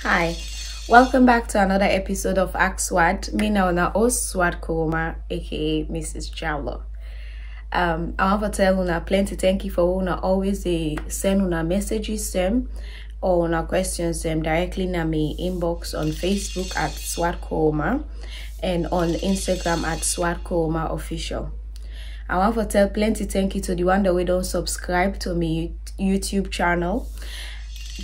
Hi, welcome back to another episode of AskSword. Me now na host Sward Koroma, aka Mrs. Jawlo. I want to tell una plenty thank you for una always send una messages them or una questions them directly na me inbox on Facebook at Sward Koroma and on Instagram at Sward Koroma official. I want to tell plenty thank you to the one that we don't subscribe to me YouTube channel.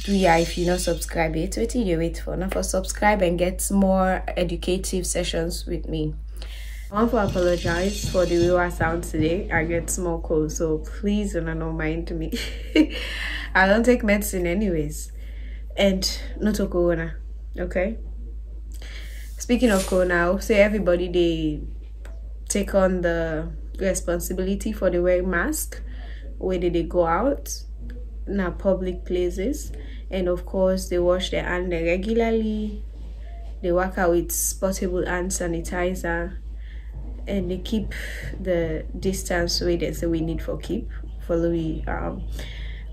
If you not subscribe it, what you wait for? Now for subscribe and get more educative sessions with me. I want to apologize for the way I sound today. I get small cold, so please don't mind me. I don't take medicine anyways, and not a corona. Okay. Speaking of corona, I hope say everybody they take on the responsibility for the wearing mask where they go out in public places, and of course they wash their hands regularly. They work out with portable hand sanitizer, and they keep the distance where they say we need for keep we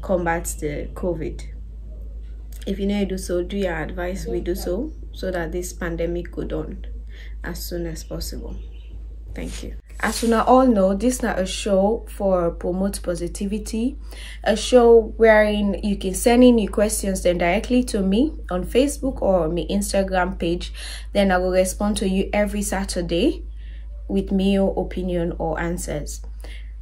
combat the COVID. If you know you do so, do your advice we do so that this pandemic go on as soon as possible. Thank you. As you all know, this is not a show for promote positivity, a show wherein you can send in your questions then directly to me on Facebook or my Instagram page. Then I will respond to you every Saturday with my opinion or answers.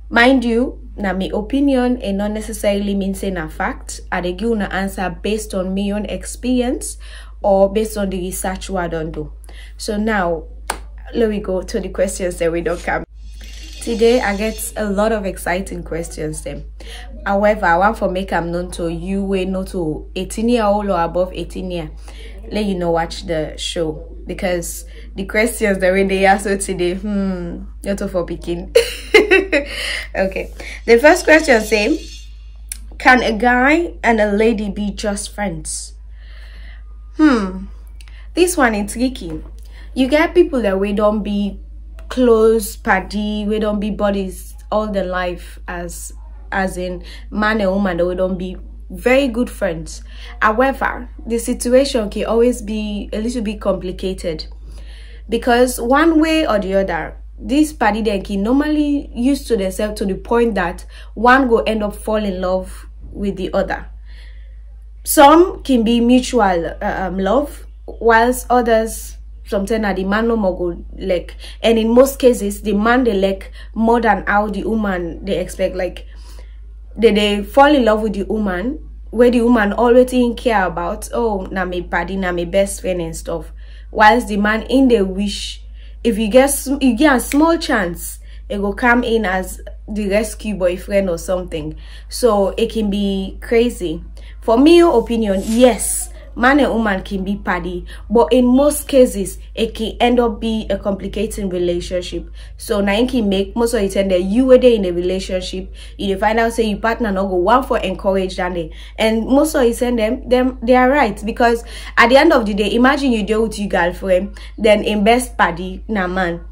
Mind you, na my opinion and not necessarily mean saying a fact. I dey give an answer based on my own experience or based on the research we don't do. So now, let me go to the questions that we don't come. Today I get a lot of exciting questions them. However, I want to make them known to you we not to 18-year-old or above 18 year. Let you know watch the show because the questions that when they ask today, not for picking. Okay. The first question say, can a guy and a lady be just friends? This one is tricky. You get people that we don't be close party, we don't be buddies all their life as in man and woman, that we don't be very good friends. However, the situation can always be a little bit complicated because one way or the other, this party then can normally used to themselves to the point that one go end up fall in love with the other. Some can be mutual love, whilst others sometimes the man no more go like, and in most cases the man they like more than how the woman they expect. Like they fall in love with the woman where the woman already care about, oh na me party, na me best friend and stuff, whilst the man in the wish if you get a small chance it will come in as the rescue boyfriend or something. So it can be crazy. For me, your opinion, yes, man and woman can be party, but in most cases it can end up be a complicating relationship. So now it can make most of the time that you were there in a relationship, you find out say your partner not go one for encourage than they, and most of the time them they are right, because at the end of the day, imagine you deal with your girlfriend, then in best party na man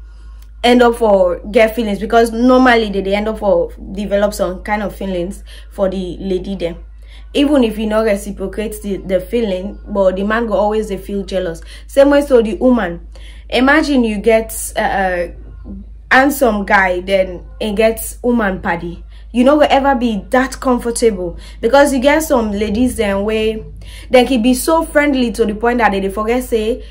end up for get feelings, because normally they end up for develop some kind of feelings for the lady there. Even if you not reciprocate the feeling, but the man go always they feel jealous. Same way so the woman. Imagine you get handsome guy, then it gets woman party. You know will ever be that comfortable, because you get some ladies then way they can be so friendly to the point that they forget say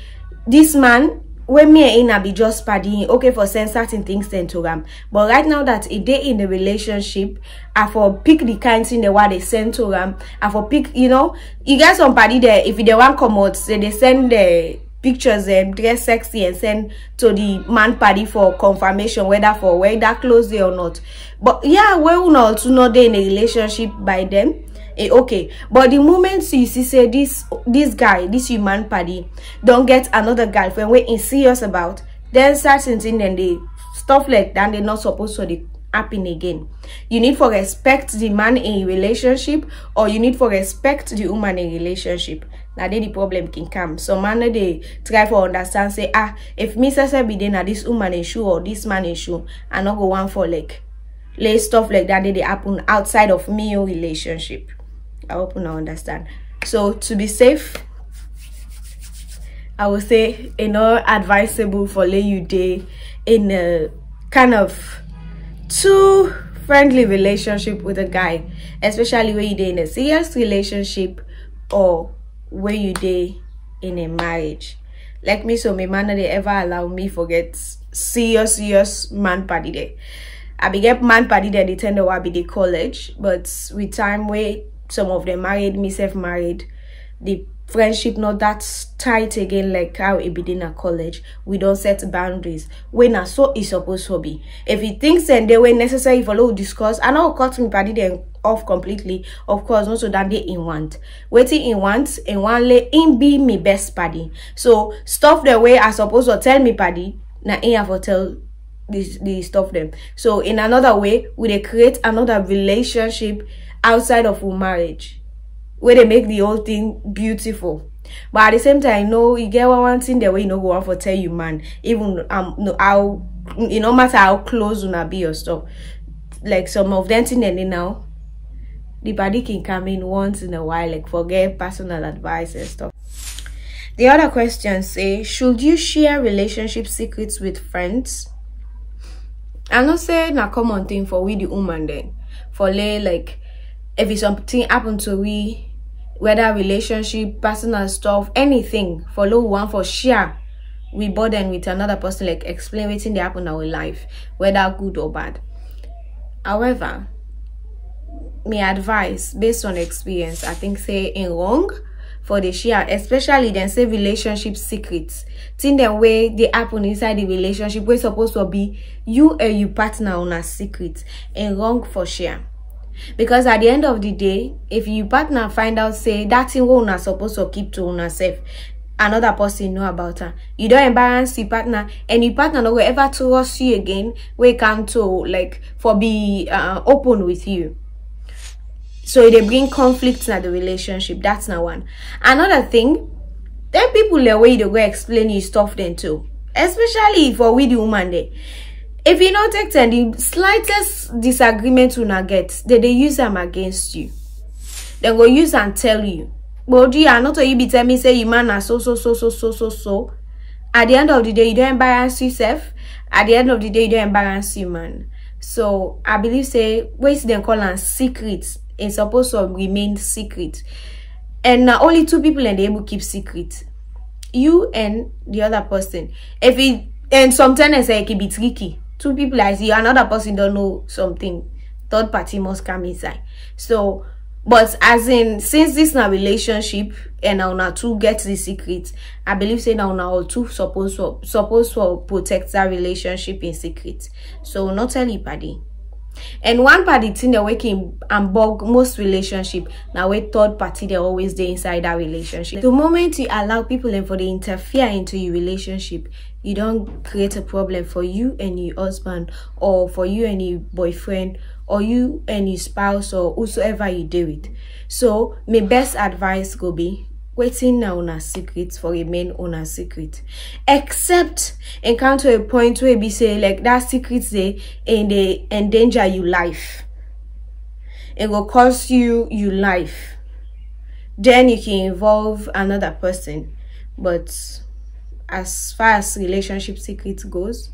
this man when me and Ina be just partying, okay for saying certain things then to them. But right now that a day in the relationship, I for pick the kind thing the what they send to them. I for pick, you know, you get some party there, if they want come out, say they send the pictures and dress sexy and send to the man party for confirmation whether for wear that clothes there or not. But yeah, we will also not there in a relationship by them. Okay, but the moment you see say this guy, this human party don't get another girlfriend we is serious about, then certain thing then they stuff like that they're not supposed to happen again. You need for respect the man in a relationship, or you need for respect the woman in a relationship. Now then the problem can come. So man they try for understand say if me say be then this woman issue or this man issue, I not go one for like lay stuff like that they happen outside of me or relationship. I hope you understand. So to be safe, I would say advisable for you day in a kind of too friendly relationship with a guy, especially when you're in a serious relationship or when you're in a marriage. Like me, so my man they ever allow me forget serious man party day. I be get man party there, they tend to be the college, but with time where some of them married, me self married, the friendship not that tight again like how it be in a college. We don't set boundaries when I so is supposed to be. If he thinks and they were necessary for low discuss, and I'll cut me party then off completely. Of course, also that they in want. Waiting in want and one lay in be me best party. So stuff the way I supposed to tell me party, na in have to tell the stuff them. So in another way, we they create another relationship outside of our marriage, where they make the whole thing beautiful. But at the same time, no, you get one thing the way you know go on for tell you man, even no how no matter how close you be or stuff. Like some of them thing now, the body can come in once in a while, like forget personal advice and stuff. The other question say, should you share relationship secrets with friends? I'm not saying a common thing for we the woman then. For like if it's something happen to we, whether relationship, personal stuff, anything, follow one for share. We burden with another person, like explain what they happen in our life, whether good or bad. However, my advice based on experience, I think say in wrong for the share, especially then say relationship secrets. Think the way they happen inside the relationship, we're supposed to be you and your partner on a secret, and wrong for share. Because at the end of the day, if your partner find out say that thing we're not supposed to keep to yourself, another person know about her, you don't embarrass your partner, and your partner no will ever trust you again. We come to like for be open with you. So they bring conflicts in the relationship. That's not one. Another thing, then people the way they go explain you stuff then too. Especially for with the woman there. If you don't take the slightest disagreement you not get, they use them against you. They go use and tell you. But you are not you be tell me say you man are so. At the end of the day, you don't embarrass yourself. At the end of the day, you don't embarrass you man. So I believe say what is they call them secrets. It's supposed to remain secret, and only two people and they able to keep secret, you and the other person. If it and sometimes it can be tricky. Two people I see, another person don't know something, third party must come inside. So but as in since this na relationship and now two get the secret, I believe say now all two supposed to protect that relationship in secret. So not tell anybody. And one party thing they're working and bug most relationship now with third party they're always there inside that relationship. The moment you allow people and for they interfere into your relationship, you don't create a problem for you and your husband, or for you and your boyfriend, or you and your spouse, or whosoever you do it. So my best advice go be waiting now on a secret for remain on a secret, except encounter a point where be say like that secret say and they endanger your life, it will cost you your life, then you can involve another person. But as far as relationship secret goes,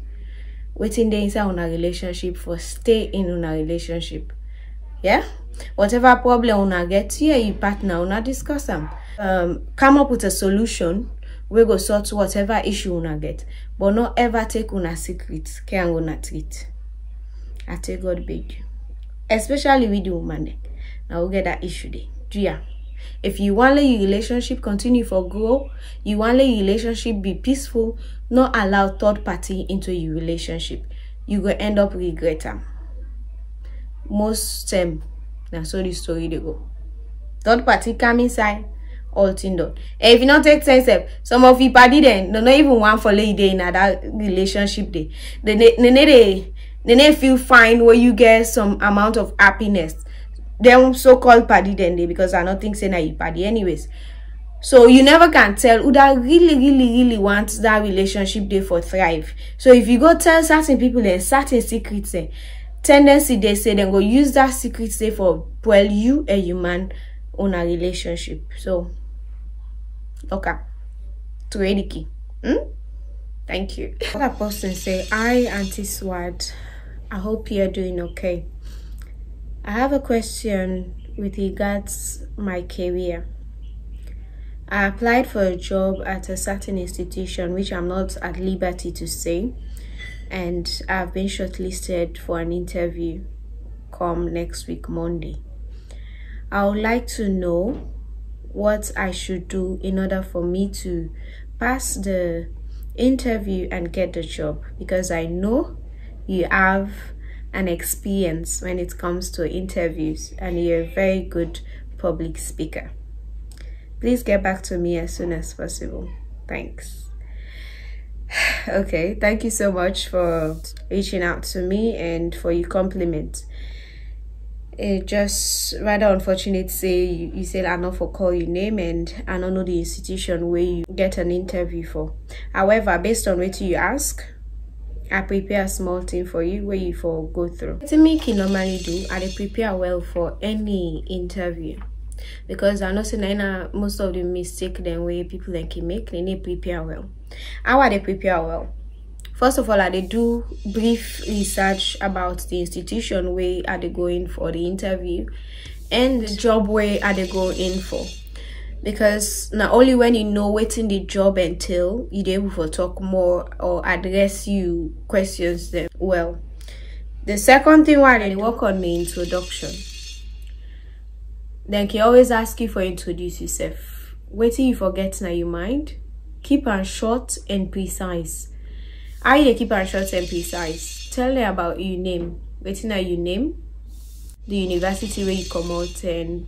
waiting there inside on a relationship for stay in on a relationship. Yeah, whatever problem una get here, your partner una discuss them. Come up with a solution. We go sort whatever issue una get, but not ever take una secret. Can una treat. I tell God beg you, especially with the woman. Now we get that issue there. Yeah. If you want your relationship continue for grow, you want your relationship be peaceful, not allow third party into your relationship, you go end up regret them. Most time, that's so the story they go. Third party come inside, all thing done. And if you not take sense, some of you party then don't even want for lady in that relationship day. They feel fine where you get some amount of happiness. Them so-called party then they, because I don't think say na you party anyways. So you never can tell who that really wants that relationship day for thrive. So if you go tell certain people and certain secrets, tendency they say then go use that secret say for well you and your man on a relationship. So okay, to Ediki. Thank you. Another person say, hi Auntie Sward, I hope you're doing okay. I have a question with regards my career. I applied for a job at a certain institution which I'm not at liberty to say, and I've been shortlisted for an interview come next week Monday. I would like to know what I should do in order for me to pass the interview and get the job, because I know you have an experience when it comes to interviews and you're a very good public speaker. Please get back to me as soon as possible. Thanks. Okay, thank you so much for reaching out to me and for your compliment. It just rather unfortunate say you said I not for call your name and I don't know the institution where you get an interview for. However, based on what you ask, I prepare a small thing for you where you for go through. What make you normally do, I prepare well for any interview, because I know say most of the mistake then way people then can make, they need prepare well. How are they prepare well? First of all, I do brief research about the institution where are they going for the interview and the job where are they going for. Because not only when you know what in the job entail, you're able to talk more or address you questions them well. The second thing why they work on the introduction. Then can always ask you for introduce yourself. Wait till you forget now your mind. Keep it short and precise. How you keep it short and precise? Tell them about your name. Waiting at your name, the university where you come out and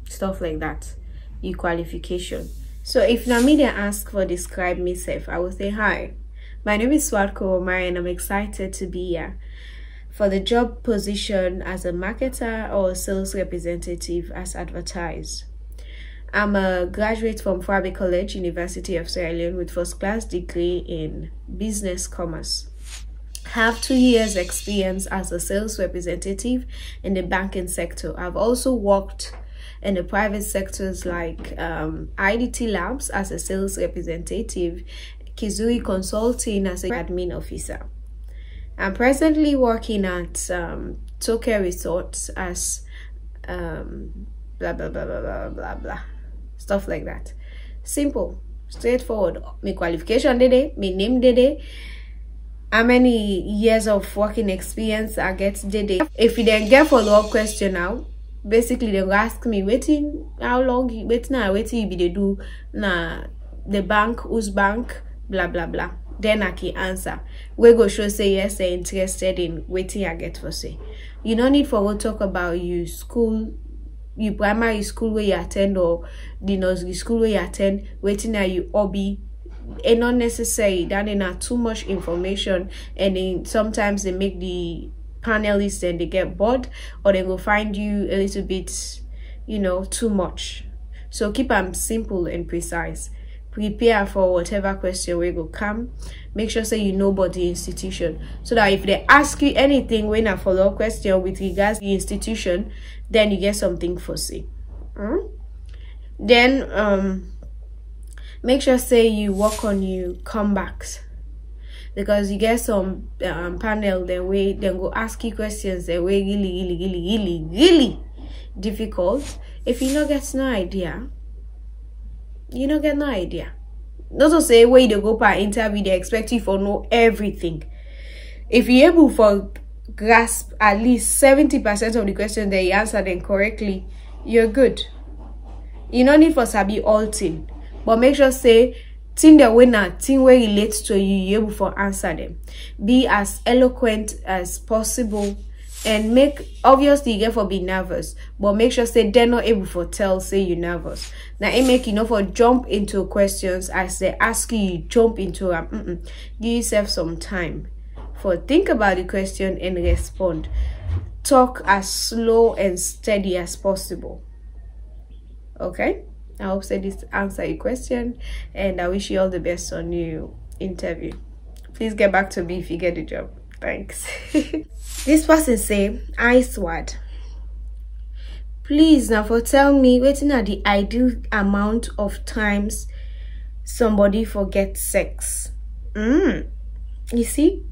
stuff like that. Your qualification. So if now me they ask for describe myself, I will say hi. My name is Sward Koroma and I'm excited to be here for the job position as a marketer or sales representative as advertised. I'm a graduate from Sward College, University of Sierra Leone, with first class degree in business commerce. Have 2 years experience as a sales representative in the banking sector. I've also worked in the private sectors like IDT Labs as a sales representative, Kizui Consulting as an admin officer. I'm presently working at Toke Resorts as blah blah blah blah blah blah blah stuff like that. Simple, straightforward. My qualification today, my name today, how many years of working experience I get today. If you then get follow-up question now, basically they will ask me waiting how long you waiting you be they do na the bank, whose bank, blah blah blah. Then I can answer. We go show say yes, they're interested in waiting I get for say. You don't need for we'll talk about you school, you primary school where you attend or the nursery school where you attend, waiting at you hobby. And not necessary that they not too much information, and then sometimes they make the panelists and they get bored, or they will find you a little bit, you know, too much. So keep them simple and precise. Prepare for whatever question we go come. Make sure say you know about the institution, so that if they ask you anything when a follow-up question with regards to the institution, then you get something for say. Then make sure say you work on your comebacks, because you get some panel then way then go ask you questions that way really difficult. If you not get no idea, you don't get no idea. Not to say where you go per interview they expect you for know everything. If you're able for grasp at least 70% of the questions that you answer them correctly, you're good. You don't need for sabi all thing, but make sure say thing the winner thing where relates to you, you're able for answer them. Be as eloquent as possible, and make obviously you get for be nervous, but make sure say they're not able for tell say you nervous. Now it make you know for jump into questions as they ask you jump into them. Give yourself some time for think about the question and respond. Talk as slow and steady as possible. Okay, I hope that this answer your question, and I wish you all the best on your interview. Please get back to me if you get the job. Thanks. This person say, AskSword, please now for tell me waiting at the ideal amount of times somebody forget sex? You see,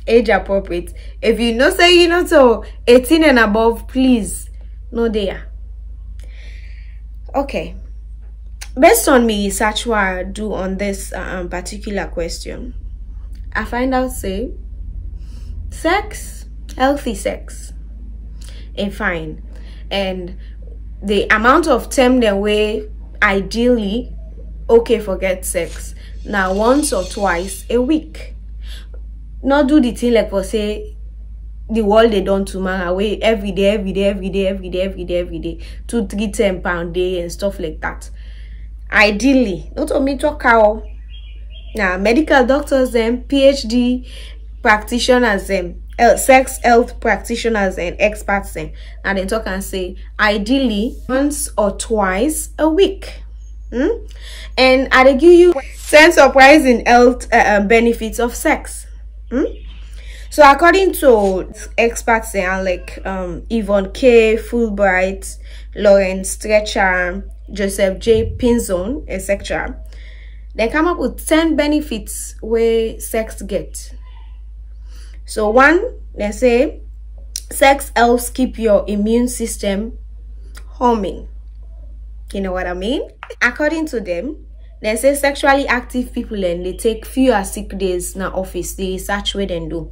age appropriate. If you know say you know so 18 and above, please no there. Okay, based on me research what I do on this particular question, I find out say sex, healthy sex is fine, and the amount of time the way ideally okay forget sex now once or twice a week. Not do the thing like for say the world they done to man away every day 2-3 10 pound day and stuff like that. Ideally, not only talk out now medical doctors them, PhD practitioners them, sex health practitioners and experts them, and they talk and say ideally once or twice a week. And I give you 10 surprising health benefits of sex. So according to experts and like Yvonne K. Fulbright, Lawrence Stretcher, Joseph J. Pinzon, etc., they come up with 10 benefits where sex get. So one, they say sex helps keep your immune system humming. You know what I mean? According to them, they say sexually active people and they take fewer sick days in the office. The research where they do.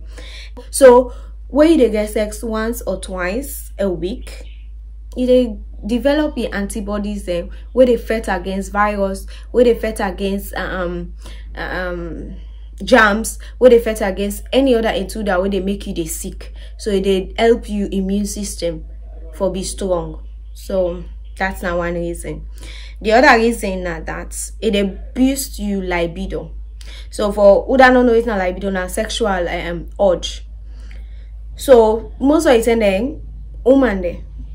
So when they get sex once or twice a week, they develop the antibodies them where they fight against virus, where they fight against germs, where they fight against any other intruder where they make you sick. So they help you immune system for be strong. So that's not one reason. The other reason that it boosts you libido. So for who don't know it's not libido, now sexual urge. So most of the time,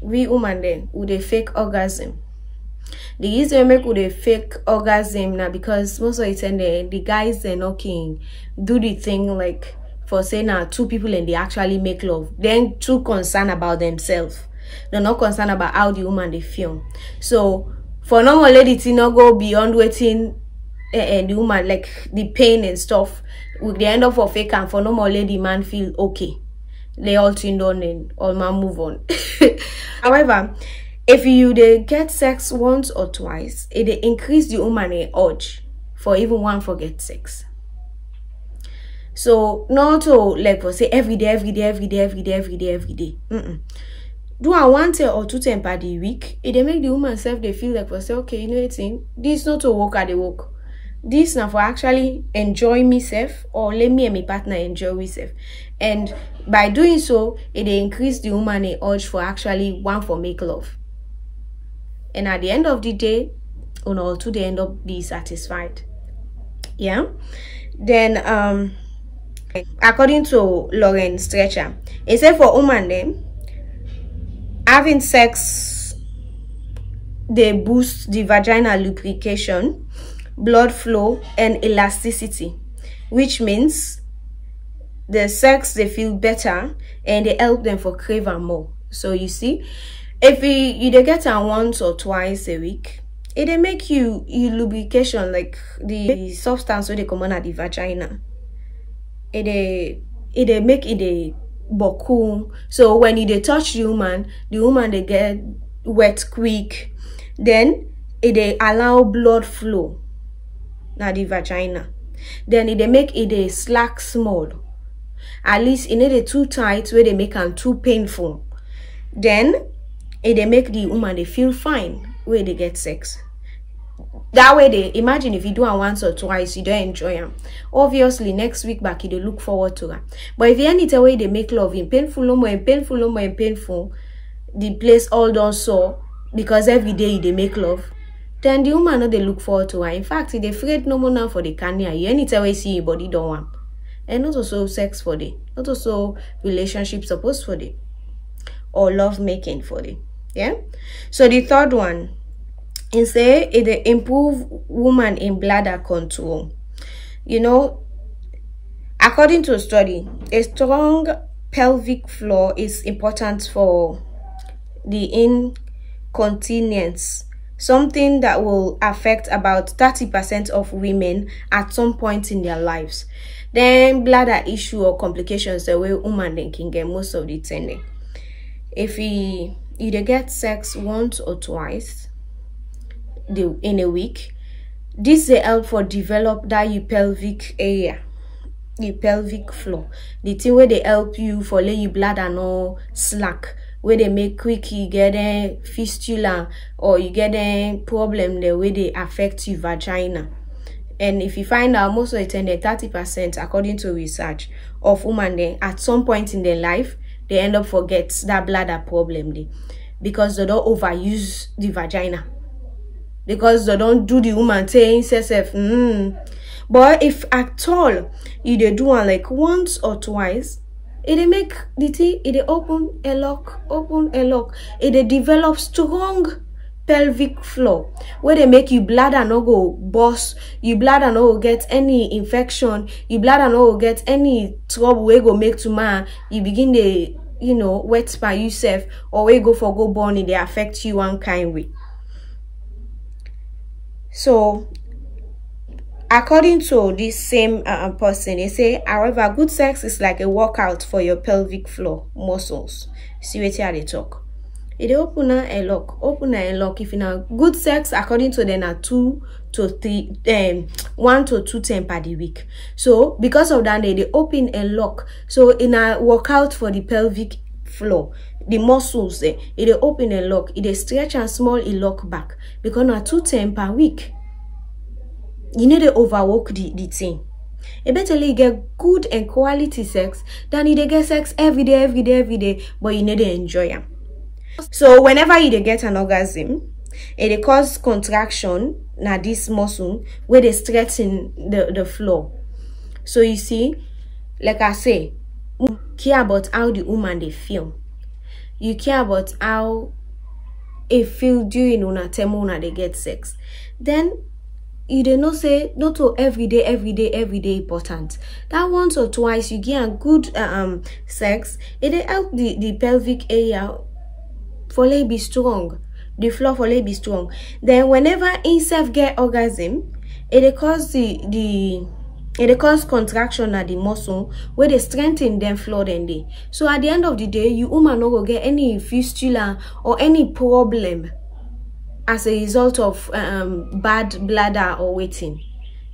we women then would a fake orgasm. The reason we make with a fake orgasm now because most of the time the guys they're not can do the thing like for say now two people and they actually make love. Then too concerned about themselves. They're not concerned about how the woman they feel. So for normal lady to not go beyond waiting and the woman like the pain and stuff with the end of a fake, and for normal lady man feel okay. They all tuned on and all man move on. However, if you they get sex once or twice, it they increase the woman urge for even one forget sex. So not to like for say every day. Do I want it or 2 times per the week? It they make the woman self they feel like for say okay, you know what thing? This not to work at the work. This now for actually enjoy myself or let me and my partner enjoy myself. And by doing so, it they increase the woman urge for actually one for make love. And at the end of the day, all two they end up be satisfied. Yeah. Then according to Lawrence Stretcher, it said for woman then having sex they boost the vaginal lubrication, blood flow and elasticity, which means the sex they feel better and they help them for craving more. So you see, if you they get on once or twice a week, it they make you lubrication like the substance where they come on at the vagina. It they make it a boku. So when they touch the woman they get wet quick. Then it they allow blood flow na the vagina. Then it they make it a slack small. At least it ain't too tight where they make them too painful. Then it they make the woman they feel fine where they get sex. That way they imagine if you do it once or twice, you don't enjoy them. Obviously next week back you look forward to her. But if you any way they make love in painful no more and painful no more and painful, the place all done so because every day they make love, then the woman know they look forward to her. In fact, they afraid no more now for the cancer. You anytime we see your body don't want. And not also sex for the, not also relationship supposed for the, or love making for the. Yeah. So the third one is say it improve woman in bladder control. You know, according to a study, a strong pelvic floor is important for the incontinence something that will affect about 30% of women at some point in their lives. Then bladder issue or complications the way woman then can get most of the time. If you get sex once or twice in a week, this will help for develop that your pelvic area, your pelvic floor. The thing where they help you for lay your bladder no slack, where they make quick you get a fistula or you get a problem the way they affect your vagina. And if you find out most of the time, 30%, according to research, of women then at some point in their life, they end up forget that bladder problem day, because they don't overuse the vagina, because they don't do the woman saying self. But if at all you they do one like once or twice, it make the thing, it open a lock, it develop strong pelvic floor where they make you bladder no go burst, you bladder no go get any infection, you bladder no go get any trouble where go make to man you begin the wet by yourself, or where go for go born, they affect you one kind way. So according to this same person, they say, however, good sex is like a workout for your pelvic floor muscles. See what they talk. It open a lock. If you know good sex, according to them, are 1 to 2 times per the week. So because of that, they open a lock. So in a workout for the pelvic floor, the muscles there, it open a lock. It stretch and small a lock back, because now 2 times per week. You need to overwork the thing. It better you get good and quality sex than you get sex every day, but you need to enjoy it. So whenever you get an orgasm, it cause contraction na this muscle where they straighten the floor. So you see, like I say, you care about how the woman they feel. You care about how it feel during una time una they get sex. Then you do not say not to every day important. That once or twice you get a good sex, it help the pelvic area for lay be strong, the floor for lay be strong. Then whenever inself get orgasm, it cause it cause contraction at the muscle where they strengthen them floor then day. So at the end of the day, you woman no go get any fistula or any problem as a result of bad bladder or waiting.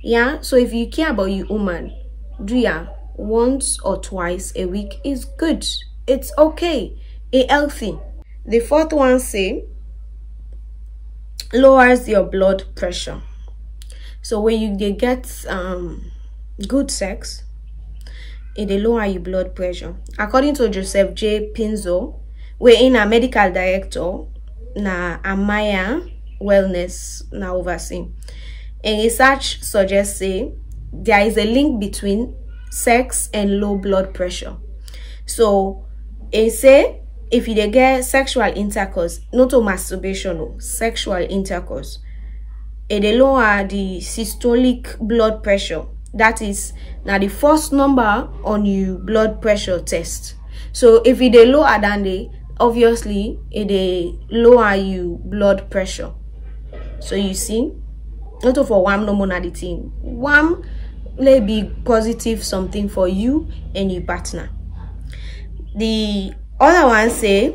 Yeah, so if you care about your woman, do ya once or twice a week is good. It's okay. It's healthy. The fourth one say lowers your blood pressure. So when you get good sex, it lower your blood pressure. According to Joseph J. Pinzo, we're in a medical director na Amaya Wellness na oversee. And research suggests say there is a link between sex and low blood pressure. So it say if you get sexual intercourse, not to masturbation, no, sexual intercourse, it lower the systolic blood pressure. That is now the first number on your blood pressure test. So if it lower than the, obviously it lower your blood pressure. So you see, not for one no more the thing. One may be positive something for you and your partner. The other one say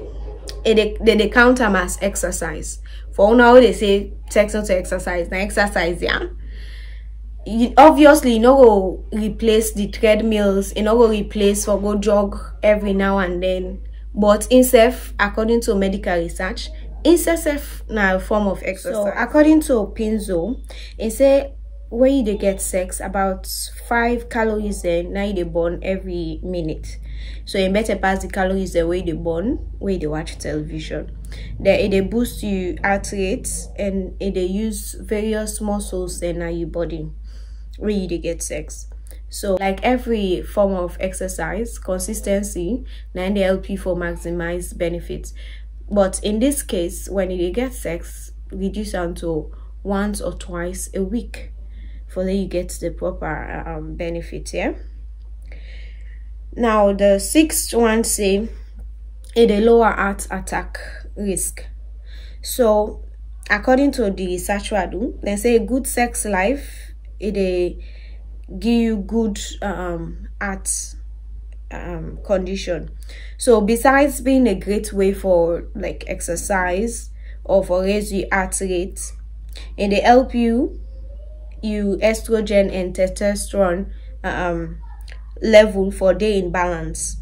they count them as exercise. For now they say sex not to exercise. Now exercise, yeah. Obviously you no go replace the treadmills, you no go replace for go jog every now and then. But inself, according to medical research, inself na a form of exercise. So according to Pinzo, it say when you get sex, about 5 calories now they burn every minute. So you better pass the calories the way they burn, where they watch television. Then it boost your heart rate, and it use various muscles in your body where you get sex. So like every form of exercise, consistency now they help you for maximize benefits. But in this case, when you get sex, reduce down to once or twice a week for that you get the proper benefit. Yeah. Now the 6th one say it a lower heart attack risk. So according to the research we do, they say good sex life, it give you good heart condition. So besides being a great way for like exercise or for raise your heart rate, and they help you estrogen and testosterone level for day in balance.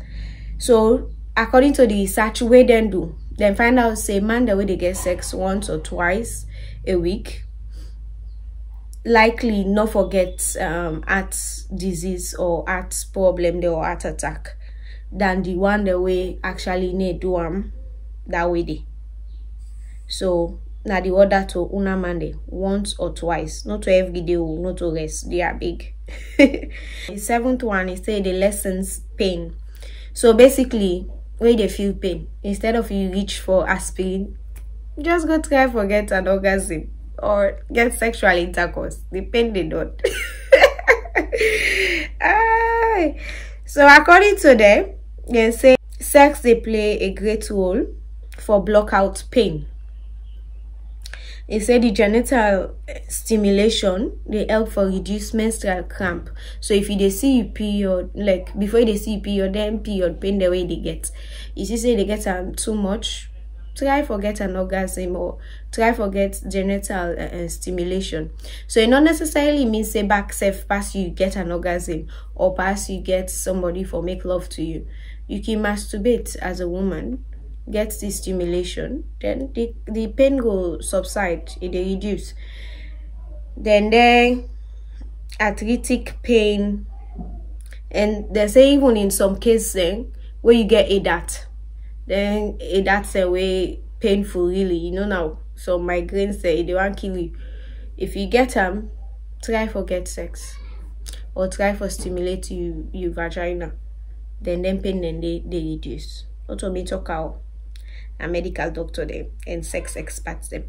So according to the research we then find out say man the way they get sex once or twice a week likely not forget heart disease or heart problem or heart attack than the one the way actually need do that way day. So now the order to una Monday once or twice, not to every day, not to rest. They are big. The 7th one is say the lessens pain. So basically, when they feel pain, instead of you reach for aspirin, just go try for get an orgasm or get sexual intercourse. The pain they don't. So according to them, they say sex they play a great role for block out pain. They say the genital stimulation they help for reduce menstrual cramp. So if you they see your period, like before they see period, then period pain the way they get. If you say they get too much, try for get an orgasm or try for get genital stimulation. So it not necessarily means say back self pass you get an orgasm or pass you get somebody for make love to you. You can masturbate as a woman, get the stimulation, then the pain will subside, it reduce. Then the arthritic pain, and they say even in some cases where you get a dat, then that's a way painful really, you know. Now so migraines say they won't kill you. If you get them, try for get sex or try for stimulate you vagina, then pain then they reduce. Not to me talk out a medical doctor them and sex experts them.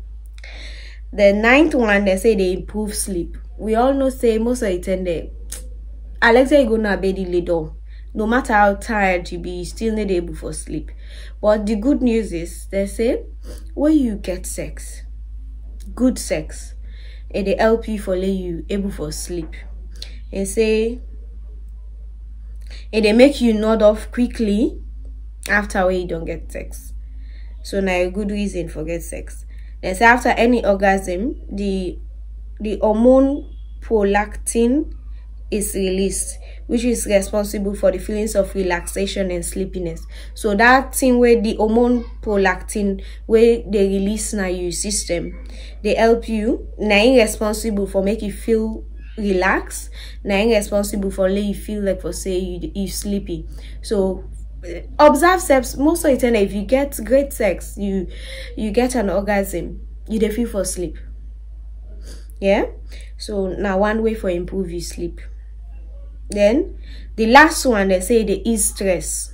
The 9th one, they say they improve sleep. We all know say most of the time they Alexa you go na bed lay down. No matter how tired you be, you still need able for sleep. But the good news is they say when you get sex, good sex, and they help you for lay you able for sleep. And say and they make you nod off quickly after when you don't get sex. So now a good reason for get sex. They say after any orgasm, the hormone prolactin is released, which is responsible for the feelings of relaxation and sleepiness. So that thing where the hormone prolactin where they release now your system, they help you. Now responsible for make you feel relaxed. Now responsible for let you feel like for say you sleepy. So observe sex most of the time. If you get great sex, you get an orgasm, you dey feel for sleep. Yeah, so now one way for improve your sleep. Then the last one, they say they ease stress.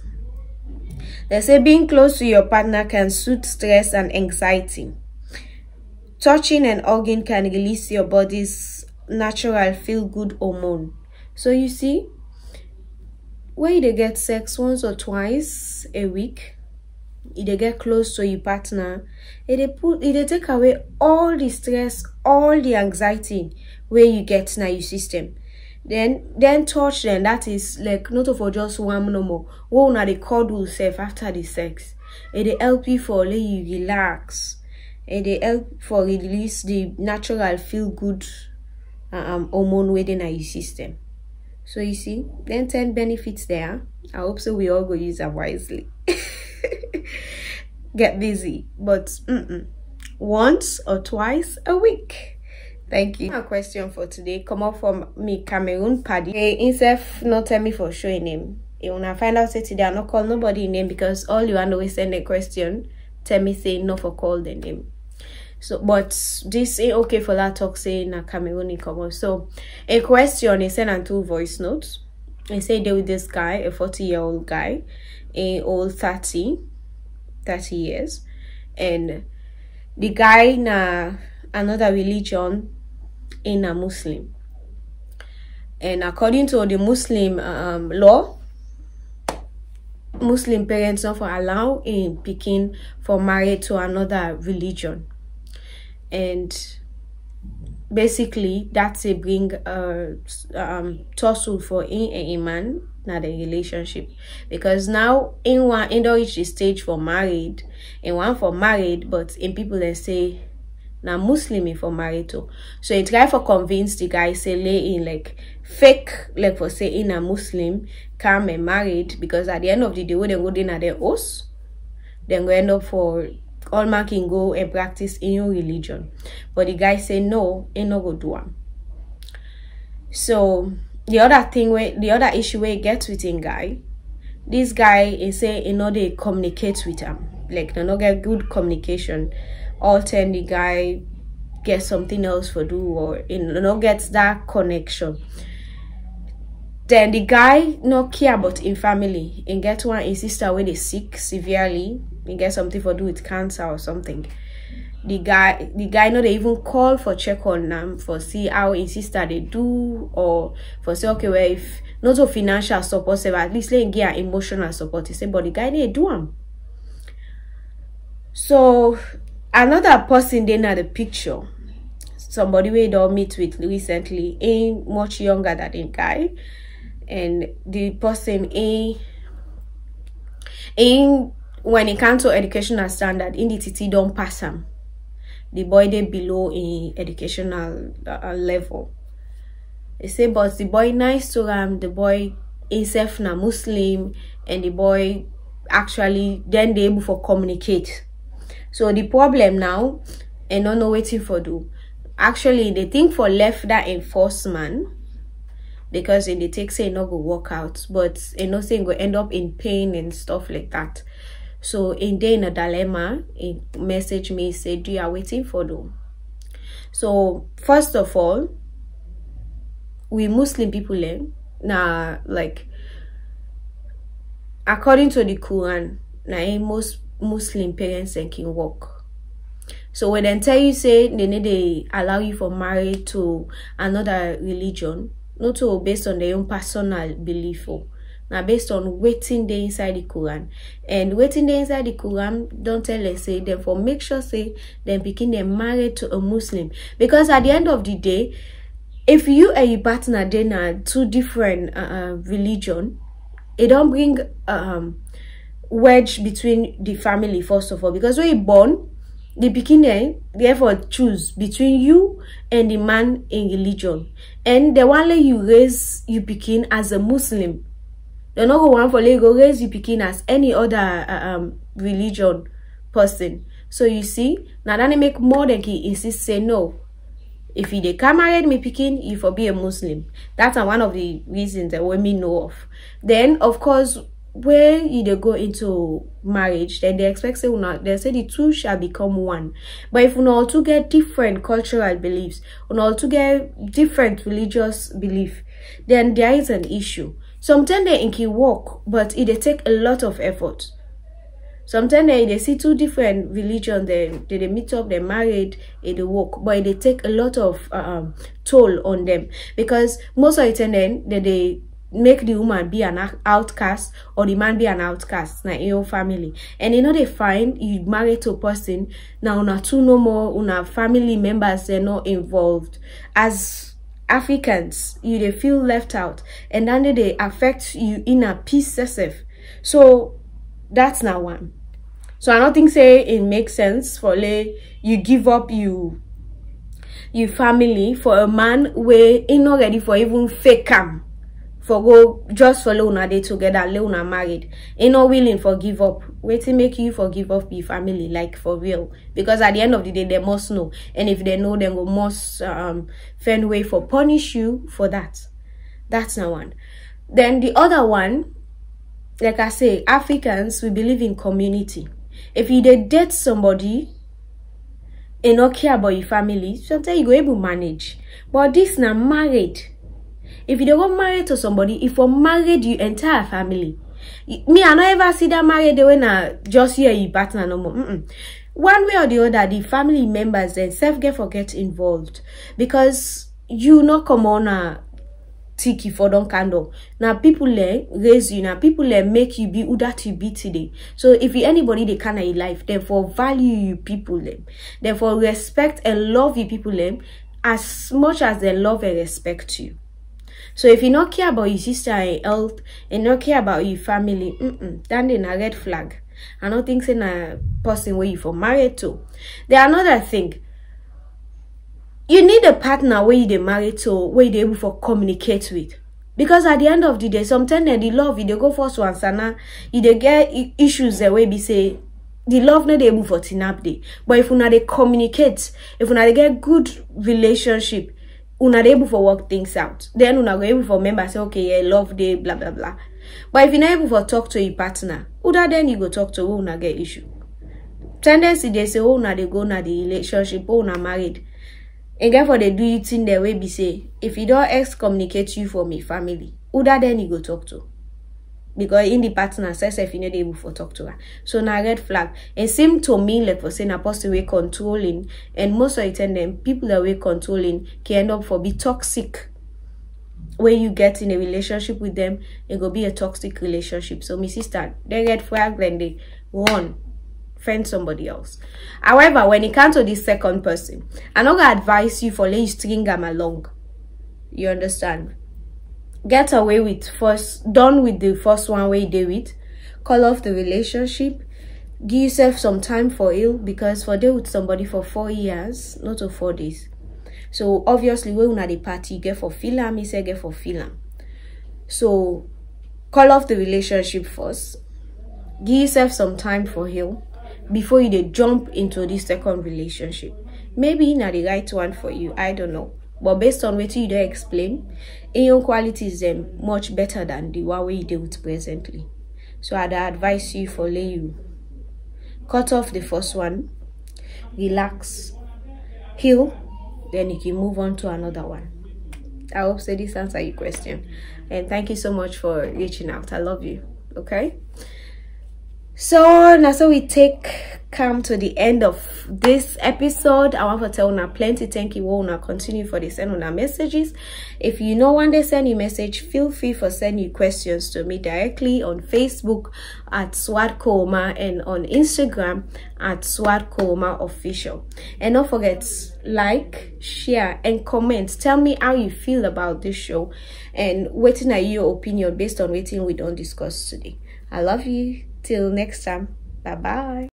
They say being close to your partner can soothe stress and anxiety. Touching and hugging can release your body's natural feel-good hormone. So you see, when they get sex once or twice a week, if they get close to your partner, they take away all the stress, all the anxiety where you get now your system. Then touch them, that is like not for just one no more. What una they cuddle self after the sex. It help you for let you relax. It help for release the natural feel good hormone within your system. So you see, then 10 benefits there. I hope so we all go use them wisely. Get busy, but once or twice a week. Thank you. A question for today come up from me Cameroon Paddy. Himself not tell me for showing him. You wanna find out say today I not call nobody name because all you want to send a question. Tell me say no for call the name. So but this ain't okay for that talk saying a Cameroon come up. So a question is sent on 2 voice notes. I say there with this guy, a 40-year-old guy, a old 30 years, and the guy na another religion in a Muslim, and according to the Muslim law, Muslim parents not for allow in picking for married to another religion. and basically that's a bring tussle for a man na the relationship, because now in one in don't reach the stage for married, in one for married, but in people they say na Muslim for married too. So it try for convince the guy say lay in like fake like for say in a Muslim come and married, because at the end of the day when they go in at their house, then go end up for all man can go and practice in your religion. But the guy say no, ain't no go do one. So the other issue where he gets with him guy, this guy is say you know they communicate with him, like they not get good communication. All time the guy gets something else for do, or you know gets that connection. Then the guy no care about in family and get one his sister when they sick severely, and get something for do with cancer or something. The guy no they even call for check on them for see how his sister they do, or for say okay well if not so financial support, say at least they get emotional support. He say but the guy they do them. So another person then at the picture, somebody we don't meet with recently, ain't much younger than the guy, and the person ain't when it comes to educational standard in the TT don't pass him. The boy they below in educational level. They say but the boy nice to him, the boy himself na Muslim, and the boy actually then they able for communicate. So the problem now, and don't know waiting for do. Actually, they think for left that enforcement, because they take say not go work out, but not saying go end up in pain and stuff like that. So in day in a dilemma, it message me say, do you are waiting for do? So first of all, we Muslim people now like according to the Quran, now most Muslim parents can work. So when they tell you say they need to allow you for marriage to another religion, not to based on their own personal belief, now based on waiting they inside the Quran. And waiting they inside the Quran don't tell us say therefore make sure say them picking them married to a Muslim, because at the end of the day, if you and your partner then are two different religion, it don't bring wedge between the family first of all, because when you born the beginning therefore choose between you and the man in religion, and the one let you raise you begin as a Muslim. They're not going for Lego raise you begin as any other religion person. So you see now that they make more than he insist say no. If they can marry me picking, you for be a Muslim. That's one of the reasons that women know of. Then of course when you go into marriage, then they expect say they say the two shall become one. But if we all two get different cultural beliefs, we all two get different religious belief, then there is an issue. Sometimes they can work, but it take a lot of effort. Sometimes they see two different religions, they meet up, they married, they work, but they take a lot of toll on them, because most of the time then they make the woman be an outcast or the man be an outcast in your family. And they find you married to a person now una two no more una family members they're not involved. As Africans, they feel left out, and then they affect you in a peace yourself. So that's not one. So I don't think say it makes sense for you give up you family for a man where ain't not ready for even fake cam. For go just for una day together, una married, ain't not willing for give up. Wait to make you forgive up your family, like for real. Because at the end of the day, they must know, and if they know, then go must find way for punish you for that. That's not one. Then the other one, like I say, Africans we believe in community. If you date somebody and not care about your family, sometimes you go able to manage. But this now married. If you don't married to somebody, if you married your entire family, me I don't ever see that married when I just hear your partner no more. One way or the other, the family members then self get involved, because you not come on tiki for don candle. Now people raise you, now people make you be who that you be today. So if you anybody they can in life, therefore value you people therefore respect and love you people as much as they love and respect you. So if you not care about your sister and health and not care about your family, then in a red flag. I don't think saying a person where you for married to. There another thing. You need a partner where you married to, where you able to communicate with. Because at the end of the day, sometimes they love you, they go for one sana, you they get issues the way be say the love not able for tinap day. But if you not they communicate, if you not they get good relationship, you not able for work things out. Then you not able for member say, okay, yeah, love day, blah blah blah. But if you're not able for talk to your partner, who that then you go talk to who not get issue. Tendency they say, oh na they go na the relationship, oh na married. And therefore they do it in their way be say, if you don't excommunicate you from your family, who that then you go talk to? Because in the partner says if you not able to talk to her. So now red flag. It seemed to me like for saying a person way controlling, and most of the time them people that way controlling can end up for be toxic. When you get in a relationship with them, it will be a toxic relationship. So my sister, they red flag then they run. Find somebody else. However, when it comes to this second person, I'm not gonna advise you for let you string them along. You understand? Get away with done with the first one where you did it. Call off the relationship. Give yourself some time for heal, because for deal with somebody for 4 years, not of 4 days. So obviously when you're at the party, you get for film, he said get for film. So call off the relationship first. Give yourself some time for heal before you jump into this second relationship. Maybe not the right one for you, I don't know. But based on what you don't explain, your quality is much better than the one you deal with presently. So I'd advise you for let you cut off the first one, relax, heal, then you can move on to another one. I hope so this answers your question. And thank you so much for reaching out. I love you. Okay? So now we come to the end of this episode. I want to tell you plenty thank you. We'll continue for the send on our messages. If you know when they send you message, feel free for send you questions to me directly on Facebook at Sward Koroma and on Instagram at Sward Koroma official. And don't forget, like, share and comment. Tell me how you feel about this show and waiting at your opinion based on waiting we don't discuss today. I love you. Till next time. Bye bye.